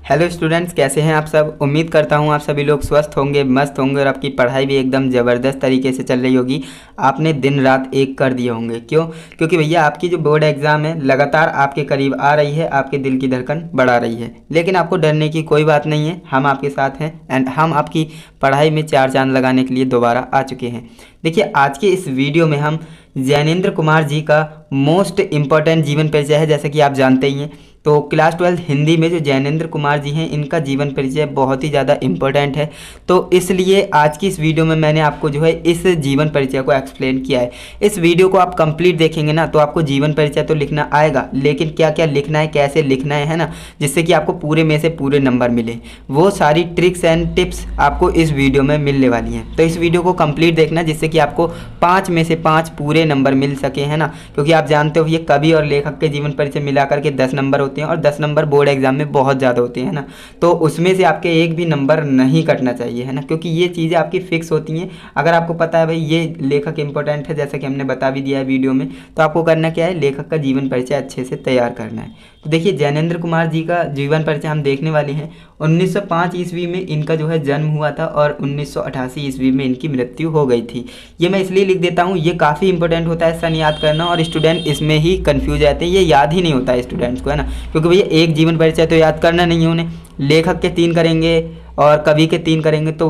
Hello students, कैसे हैं आप सब। उम्मीद करता हूं आप सभी लोग स्वस्थ होंगे, मस्त होंगे और आपकी पढ़ाई भी एकदम ज़बरदस्त तरीके से चल रही होगी। आपने दिन रात एक कर दिए होंगे। क्यों? क्योंकि भैया आपकी जो बोर्ड एग्ज़ाम है लगातार आपके करीब आ रही है, आपके दिल की धड़कन बढ़ा रही है। लेकिन आपको डरने की कोई बात नहीं है, हम आपके साथ हैं एंड हम आपकी पढ़ाई में चार चांद लगाने के लिए दोबारा आ चुके हैं। देखिए, आज के इस वीडियो में हम जैनेंद्र कुमार जी का मोस्ट इम्पॉर्टेंट जीवन परिचय है, जैसे कि आप जानते ही हैं। तो क्लास 12 हिंदी में जो जैनेंद्र कुमार जी हैं, इनका जीवन परिचय बहुत ही ज़्यादा इम्पोर्टेंट है। तो इसलिए आज की इस वीडियो में मैंने आपको जो है इस जीवन परिचय को एक्सप्लेन किया है। इस वीडियो को आप कंप्लीट देखेंगे ना, तो आपको जीवन परिचय तो लिखना आएगा, लेकिन क्या क्या लिखना है, कैसे लिखना है ना, जिससे कि आपको पूरे में से पूरे नंबर मिले। वो सारी ट्रिक्स एंड टिप्स आपको इस वीडियो में मिलने वाली हैं। तो इस वीडियो को कंप्लीट देखना, जिससे कि आपको 5 में से 5 पूरे नंबर मिल सके, है ना। क्योंकि आप जानते हो ये कवि और लेखक के जीवन परिचय मिला करके 10 नंबर होते हैं और 10 नंबर बोर्ड एग्जाम में बहुत ज़्यादा होते हैं ना। तो उसमें से आपके एक भी नंबर नहीं कटना चाहिए, है ना, क्योंकि ये चीज़ें आपकी फिक्स होती हैं। अगर आपको पता है भाई ये लेखक इंपॉर्टेंट है, जैसा कि हमने बता भी दिया है वीडियो में, तो आपको करना क्या है, लेखक का जीवन परिचय अच्छे से तैयार करना है। तो देखिए, जैनेंद्र कुमार जी का जीवन परिचय हम देखने वाले हैं। 1905 ईस्वी में इनका जो है जन्म हुआ था और 1988 ईस्वी में इनकी मृत्यु हो गई थी। ये मैं इसलिए लिख देता हूँ, ये काफ़ी इंपॉर्टेंट होता है सन याद करना, और स्टूडेंट इसमें ही कंफ्यूज रहते हैं। ये याद ही नहीं होता है स्टूडेंट्स को, है ना, क्योंकि भैया एक जीवन परिचय तो याद करना नहीं है उन्हें। लेखक के 3 करेंगे और कवि के 3 करेंगे, तो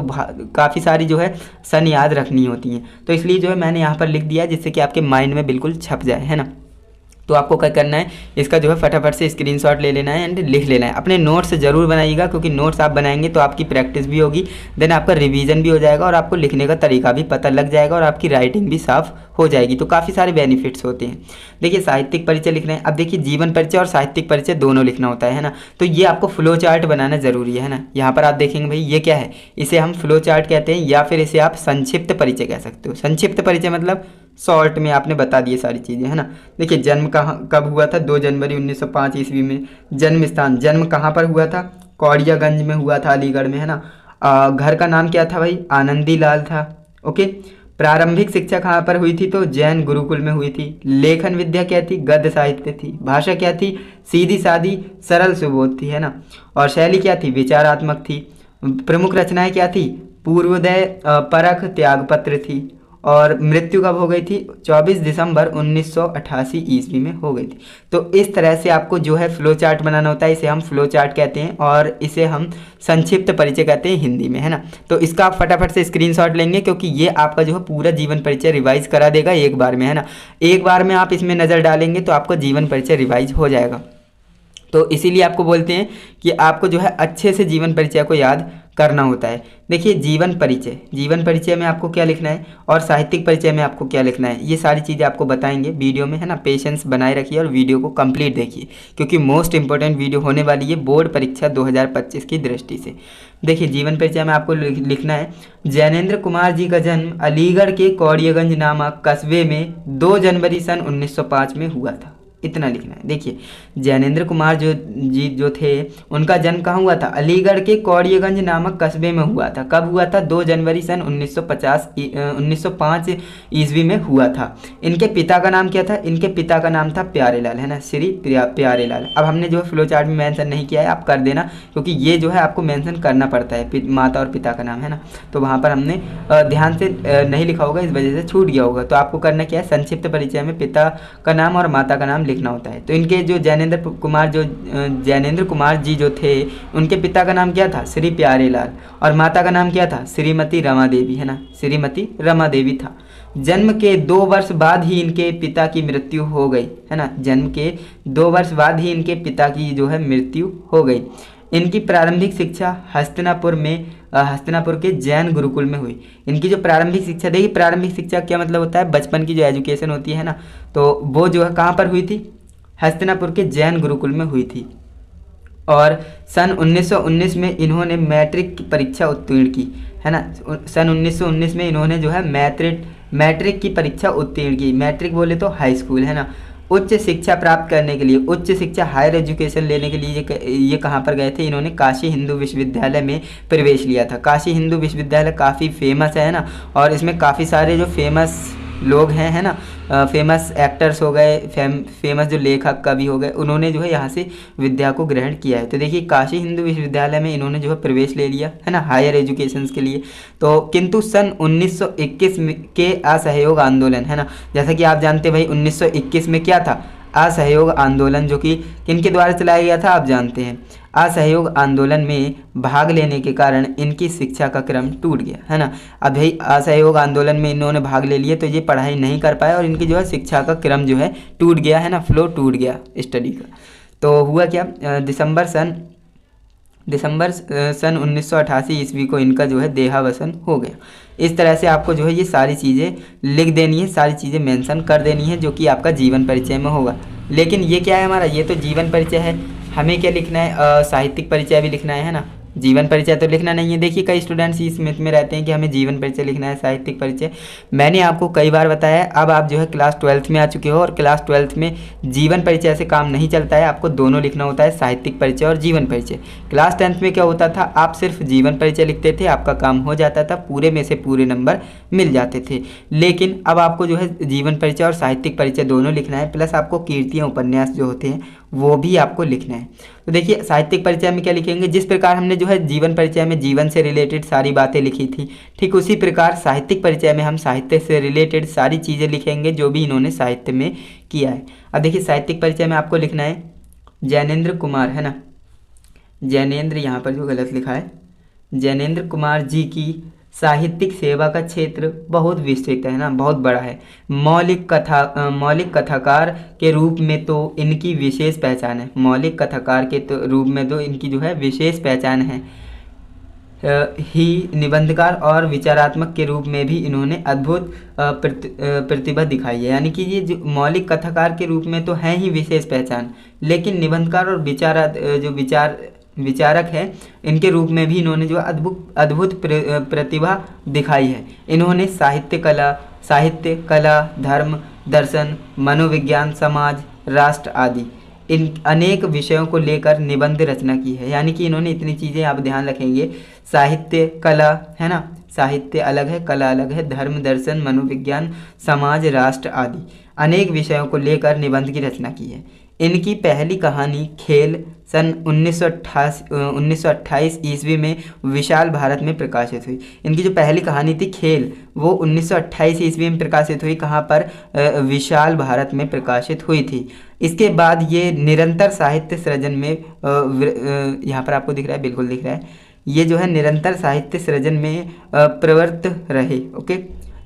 काफ़ी सारी जो है सन याद रखनी होती हैं। तो इसलिए जो है मैंने यहाँ पर लिख दिया, जिससे कि आपके माइंड में बिल्कुल छप जाए, है ना। तो आपको क्या करना है, इसका जो है फटाफट से स्क्रीनशॉट ले लेना है एंड लिख लेना है। अपने नोट्स ज़रूर बनाइएगा, क्योंकि नोट्स आप बनाएंगे तो आपकी प्रैक्टिस भी होगी, देन आपका रिवीजन भी हो जाएगा और आपको लिखने का तरीका भी पता लग जाएगा और आपकी राइटिंग भी साफ हो जाएगी। तो काफ़ी सारे बेनिफिट्स होते हैं। देखिए, साहित्यिक परिचय लिखना है। अब देखिए, जीवन परिचय और साहित्यिक परिचय दोनों लिखना होता है ना। तो ये आपको फ्लो चार्ट बनाना ज़रूरी है ना। यहाँ पर आप देखेंगे भाई ये क्या है, इसे हम फ्लो चार्ट कहते हैं, या फिर इसे आप संक्षिप्त परिचय कह सकते हो। संक्षिप्त परिचय मतलब शॉर्ट में आपने बता दिए सारी चीज़ें, है ना। देखिए, जन्म कब हुआ था, 2 जनवरी 1905 ईस्वी में। जन्म स्थान, जन्म कहाँ पर हुआ था, कौड़ियागंज में हुआ था, अलीगढ़ में, है ना। घर का नाम क्या था भाई, आनंदी लाल था। ओके। प्रारंभिक शिक्षा कहाँ पर हुई थी, तो जैन गुरुकुल में हुई थी। लेखन विद्या क्या थी, गद्य साहित्य थी। भाषा क्या थी, सीधी सादी सरल सुबोध थी, है ना। और शैली क्या थी, विचारात्मक थी। प्रमुख रचनाएं क्या थी, पूर्वोदय, परख, त्यागपत्र थी। और मृत्यु कब हो गई थी, 24 दिसंबर 1988 ईस्वी में हो गई थी। तो इस तरह से आपको जो है फ्लो चार्ट बनाना होता है। इसे हम फ्लो चार्ट कहते हैं और इसे हम संक्षिप्त परिचय कहते हैं हिंदी में, है ना। तो इसका आप फटाफट से स्क्रीनशॉट लेंगे, क्योंकि ये आपका जो है पूरा जीवन परिचय रिवाइज करा देगा एक बार में, है ना। एक बार में आप इसमें नज़र डालेंगे तो आपका जीवन परिचय रिवाइज हो जाएगा। तो इसीलिए आपको बोलते हैं कि आपको जो है अच्छे से जीवन परिचय को याद करना होता है। देखिए, जीवन परिचय में आपको क्या लिखना है और साहित्यिक परिचय में आपको क्या लिखना है, ये सारी चीज़ें आपको बताएंगे वीडियो में, है ना। पेशेंस बनाए रखिए और वीडियो को कंप्लीट देखिए, क्योंकि मोस्ट इंपॉर्टेंट वीडियो होने वाली है बोर्ड परीक्षा 2025 की दृष्टि से। देखिए, जीवन परिचय में आपको लिखना है, जैनेंद्र कुमार जी का जन्म अलीगढ़ के कौड़ियागंज नामक कस्बे में 2 जनवरी सन 1905 में हुआ था। इतना लिखना है। देखिए, जैनेंद्र कुमार जो थे, उनका जन्म कहाँ हुआ था, अलीगढ़ के कौड़ियागंज नामक कस्बे में हुआ था। कब हुआ था, 2 जनवरी सन 1905 ईस्वी में हुआ था। इनके पिता का नाम क्या था, इनके पिता का नाम था प्यारेलाल, है ना, श्री प्यारेलाल। अब हमने जो है फ्लो चार्ट में मेंशन नहीं किया है, आप कर देना, क्योंकि ये जो है आपको मेंशन करना पड़ता है, माता और पिता का नाम, है ना। तो वहाँ पर हमने ध्यान से नहीं लिखा होगा, इस वजह से छूट गया होगा। तो आपको करना क्या है, संक्षिप्त परिचय में पिता का नाम और माता का नाम लिखना होता है। तो इनके जो जैनेंद्र कुमार जी जो थे, उनके पिता का नाम क्या था, श्री प्यारेलाल, और माता का नाम क्या था, श्रीमती रमा देवी, है ना, श्रीमती रमा देवी था। जन्म के 2 वर्ष बाद ही इनके पिता की मृत्यु हो गई, है ना। जन्म के 2 वर्ष बाद ही इनके पिता की जो है मृत्यु हो गई। इनकी प्रारंभिक शिक्षा हस्तिनापुर के जैन गुरुकुल में हुई। इनकी जो प्रारंभिक शिक्षा, देखिए प्रारंभिक शिक्षा क्या मतलब होता है, बचपन की जो एजुकेशन होती है ना, तो वो जो है कहाँ पर हुई थी, हस्तिनापुर के जैन गुरुकुल में हुई थी। और सन 1919 में इन्होंने मैट्रिक की परीक्षा उत्तीर्ण की, है ना। सन 1919 में इन्होंने जो है मैट्रिक की परीक्षा उत्तीर्ण की। मैट्रिक बोले तो हाई स्कूल, है ना। उच्च शिक्षा प्राप्त करने के लिए, उच्च शिक्षा हायर एजुकेशन लेने के लिए ये कहाँ पर गए थे, इन्होंने काशी हिंदू विश्वविद्यालय में प्रवेश लिया था। काशी हिंदू विश्वविद्यालय काफ़ी फेमस है ना, और इसमें काफ़ी सारे जो फेमस लोग हैं, है ना, फेमस एक्टर्स हो गए, फेमस जो लेखक कवि हो गए, उन्होंने जो है यहाँ से विद्या को ग्रहण किया है। तो देखिए काशी हिंदू विश्वविद्यालय में इन्होंने जो है प्रवेश ले लिया, है ना, हायर एजुकेशन के लिए। तो किंतु सन 1921 के असहयोग आंदोलन, है ना, जैसा कि आप जानते हैं भाई 1921 में क्या था, असहयोग आंदोलन, जो कि किनके द्वारा चलाया गया था आप जानते हैं। असहयोग आंदोलन में भाग लेने के कारण इनकी शिक्षा का क्रम टूट गया, है ना। अब भाई असहयोग आंदोलन में इन्होंने भाग ले लिया तो ये पढ़ाई नहीं कर पाए और इनकी जो है शिक्षा का क्रम जो है टूट गया, है ना, फ्लो टूट गया स्टडी का। तो हुआ क्या, दिसंबर सन 1988 ईस्वी को इनका जो है देहावसान हो गया। इस तरह से आपको जो है ये सारी चीज़ें लिख देनी है, सारी चीज़ें मेंशन कर देनी है, जो कि आपका जीवन परिचय में होगा। लेकिन ये क्या है हमारा, ये तो जीवन परिचय है, हमें क्या लिखना है, साहित्यिक परिचय भी लिखना है ना, जीवन परिचय तो लिखना नहीं है। देखिए कई स्टूडेंट्स इस मिथ में रहते हैं कि हमें जीवन परिचय लिखना है, साहित्यिक परिचय। मैंने आपको कई बार बताया है, अब आप जो है क्लास 12th में आ चुके हो और क्लास 12th में जीवन परिचय से काम नहीं चलता है, आपको दोनों लिखना होता है, साहित्यिक परिचय और जीवन परिचय। क्लास 10th में क्या होता था, आप सिर्फ जीवन परिचय लिखते थे, आपका काम हो जाता था, पूरे में से पूरे नंबर मिल जाते थे। लेकिन अब आपको जो है जीवन परिचय और साहित्यिक परिचय दोनों लिखना है, प्लस आपको कीर्तियाँ उपन्यास जो होते हैं वो भी आपको लिखना है। तो देखिए साहित्यिक परिचय में क्या लिखेंगे, जिस प्रकार हमने जो है जीवन परिचय में जीवन से रिलेटेड सारी बातें लिखी थी, ठीक उसी प्रकार साहित्यिक परिचय में हम साहित्य से रिलेटेड सारी चीज़ें लिखेंगे जो भी इन्होंने साहित्य में किया है। अब देखिए साहित्यिक परिचय में आपको लिखना है जैनेन्द्र कुमार, है ना, जैनेन्द्र, यहाँ पर जो गलत लिखा है, जैनेन्द्र कुमार जी की साहित्यिक सेवा का क्षेत्र बहुत विस्तृत है ना, बहुत बड़ा है। मौलिक कथाकार के रूप में तो इनकी विशेष पहचान है, मौलिक कथाकार के तो रूप में तो इनकी जो है विशेष पहचान है। ही निबंधकार और विचारात्मक के रूप में भी इन्होंने अद्भुत प्रतिभा दिखाई है। यानी कि ये जो मौलिक कथाकार के रूप में तो है ही विशेष पहचान, लेकिन निबंधकार और विचारक है, इनके रूप में भी इन्होंने जो अद्भुत प्रतिभा दिखाई है। इन्होंने साहित्य कला, धर्म, दर्शन, मनोविज्ञान, समाज, राष्ट्र आदि इन अनेक विषयों को लेकर निबंध रचना की है। यानी कि इन्होंने इतनी चीज़ें आप ध्यान रखेंगे, साहित्य कला, है ना, साहित्य अलग है, कला अलग है, धर्म, दर्शन, मनोविज्ञान, समाज, राष्ट्र आदि अनेक विषयों को लेकर निबंध की रचना की है। इनकी पहली कहानी खेल सन 1928 ईस्वी में विशाल भारत में प्रकाशित हुई। इनकी जो पहली कहानी थी खेल, वो 1928 ईस्वी में प्रकाशित हुई, कहाँ पर, विशाल भारत में प्रकाशित हुई थी। इसके बाद ये निरंतर साहित्य सृजन में यहाँ पर आपको दिख रहा है, बिल्कुल दिख रहा है, ये जो है निरंतर साहित्य सृजन में प्रवृत्त रहे। ओके,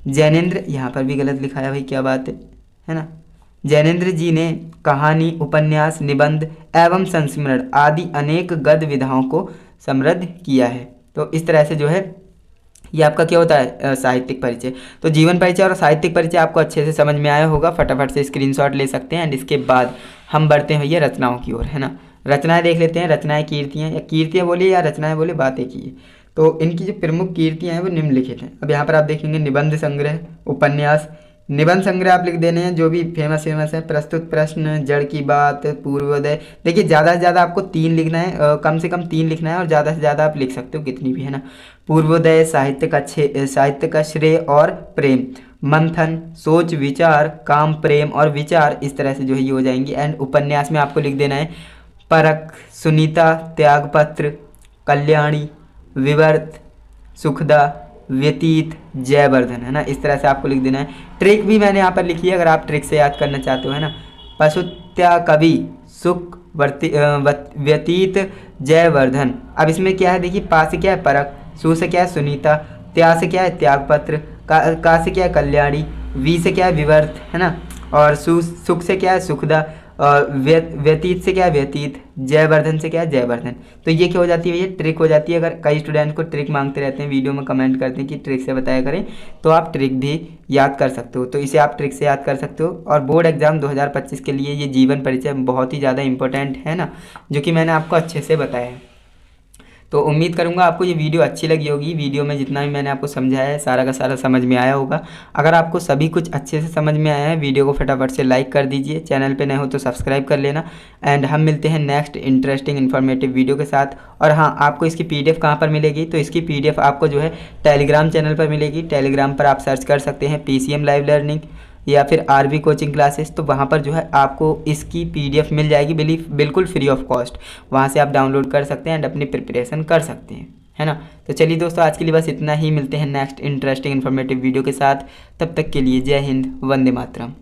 जैनेन्द्र, यहाँ पर भी गलत लिखा है भाई, क्या बात है ना। जैनेन्द्र जी ने कहानी, उपन्यास, निबंध एवं संस्मरण आदि अनेक गद्य विधाओं को समृद्ध किया है। तो इस तरह से जो है ये आपका क्या होता है, साहित्यिक परिचय। तो जीवन परिचय और साहित्यिक परिचय आपको अच्छे से समझ में आया होगा, फटाफट से स्क्रीनशॉट ले सकते हैं। एंड इसके बाद हम बढ़ते हैं ये रचनाओं की ओर, है ना। रचनाएं देख लेते हैं, रचनाएं कीर्तियाँ, या कीर्तियाँ बोलिए या रचनाएं बोले, बातें की। तो इनकी जो प्रमुख कीर्तियाँ हैं वो निम्नलिखित हैं। अब यहाँ पर आप देखेंगे निबंध संग्रह, उपन्यास, निबंध संग्रह आप लिख देने हैं जो भी फेमस है, प्रस्तुत प्रश्न, जड़ की बात, पूर्वोदय। देखिए ज़्यादा से ज़्यादा आपको 3 लिखना है, कम से कम 3 लिखना है, और ज़्यादा से ज़्यादा आप लिख सकते हो कितनी भी, है ना। पूर्वोदय, साहित्य का श्रेय और प्रेम, मंथन, सोच विचार, काम, प्रेम और विचार, इस तरह से जो है ये हो जाएंगी। एंड उपन्यास में आपको लिख देना है परख, सुनीता, त्यागपत्र, कल्याणी, विवर्त, सुखदा, व्यतीत, जयवर्धन, है ना। इस तरह से आपको लिख देना है। ट्रिक भी मैंने यहाँ पर लिखी है, अगर आप ट्रिक से याद करना चाहते हो, है ना। पशुत्या कवि, सुख, व्यतीत, जयवर्धन। अब इसमें क्या है, देखिए पा से क्या है परख, सु से क्या है सुनीता, त्या से क्या है त्यागपत्र, का से क्या है कल्याणी, वी से क्या है विवर्त, है ना, और सुख से क्या है सुखदा, और व्यतीत से क्या है व्यतीत, जयवर्धन से क्या है जयवर्धन। तो ये क्या हो जाती है, ये ट्रिक हो जाती है। अगर कई स्टूडेंट को ट्रिक मांगते रहते हैं, वीडियो में कमेंट करते हैं कि ट्रिक से बताया करें, तो आप ट्रिक भी याद कर सकते हो। तो इसे आप ट्रिक से याद कर सकते हो। और बोर्ड एग्जाम 2025 के लिए ये जीवन परिचय बहुत ही ज़्यादा इंपॉर्टेंट है ना, जो कि मैंने आपको अच्छे से बताया है। तो उम्मीद करूँगा आपको ये वीडियो अच्छी लगी होगी। वीडियो में जितना भी मैंने आपको समझाया है सारा का सारा समझ में आया होगा। अगर आपको सभी कुछ अच्छे से समझ में आया है, वीडियो को फटाफट से लाइक कर दीजिए, चैनल पे नए हो तो सब्सक्राइब कर लेना। एंड हम मिलते हैं नेक्स्ट इंटरेस्टिंग इन्फॉर्मेटिव वीडियो के साथ। और हाँ, आपको इसकी PDF कहाँ पर मिलेगी, तो इसकी PDF आपको जो है टेलीग्राम चैनल पर मिलेगी। टेलीग्राम पर आप सर्च कर सकते हैं PCM लाइव लर्निंग या फिर RV कोचिंग क्लासेस, तो वहाँ पर जो है आपको इसकी PDF मिल जाएगी बिल्कुल फ्री ऑफ कॉस्ट। वहाँ से आप डाउनलोड कर सकते हैं एंड अपनी प्रिपरेशन कर सकते हैं, है ना। तो चलिए दोस्तों, आज के लिए बस इतना ही। मिलते हैं नेक्स्ट इंटरेस्टिंग इन्फॉर्मेटिव वीडियो के साथ। तब तक के लिए जय हिंद, वंदे मातरम।